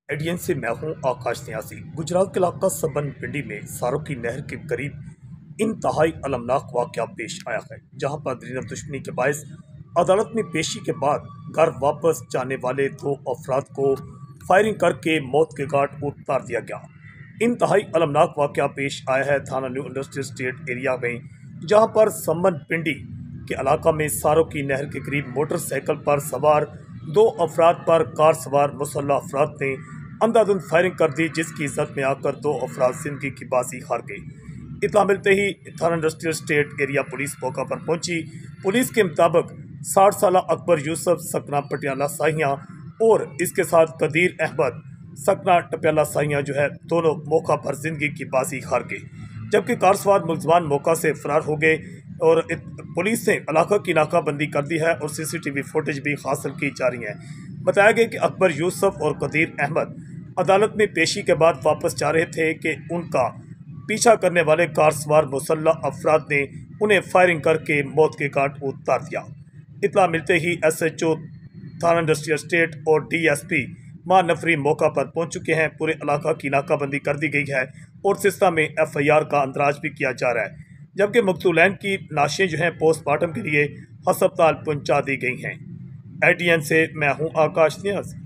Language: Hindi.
एडीएन से मैं हूं आकाश न्यासी। गुजरात के इलाका सबन पिंडी में सारों की नहर के करीब इंतहाई अलमनाक वाक़या पेश आया है, जहां पर दीनत दुश्मनी के बायस अदालत में पेशी के बाद घर वापस जाने वाले 2 अफराद को फायरिंग करके मौत के घाट उतार दिया गया। इंतहाई अलमनाक वाक़या पेश आया है थाना न्यू इंडस्ट्रियल स्टेट एरिया में, जहां पर सबन पिंडी के इलाका में सारों की नहर के करीब मोटरसाइकिल पर सवार 2 अफराद पर कार सवार मुसल्लह अफराद ने अंधाधुंध फायरिंग कर दी, जिसकी जद में आकर 2 अफराद जिंदगी की बाजी हार गई। इत्तला मिलते ही थाना इंडस्ट्रियल स्टेट एरिया पुलिस मौका पर पहुंची। पुलिस के मुताबिक 60 साल अकबर यूसुफ सकना पटियाला साहियाँ और इसके साथ कदीर अहमद सकना टपियाला साहियाँ दोनों मौका पर जिंदगी की बाजी हार गए, जबकि कार सवार मुलजमान मौका से फरार हो गए और पुलिस ने इलाका की नाकाबंदी कर दी है और CCTV फुटेज भी हासिल की जा रही है। बताया गया कि अकबर यूसुफ और कदीर अहमद अदालत में पेशी के बाद वापस जा रहे थे कि उनका पीछा करने वाले कार सवार मुसल्लह अफराद ने उन्हें फायरिंग करके मौत के घाट उतार दिया। इतला मिलते ही SHO थाना इंडस्ट्रियल स्टेट और DSP मां नफरी मौका पर पहुंच चुके हैं। पूरे इलाका की नाकाबंदी कर दी गई है और सिस्टम में FIR का अंदराज भी किया जा रहा है, जबकि मकतूलैन की लाशें पोस्टमार्टम के लिए अस्पताल पहुंचा दी गई हैं। ADN से मैं हूं आकाश न्यासी।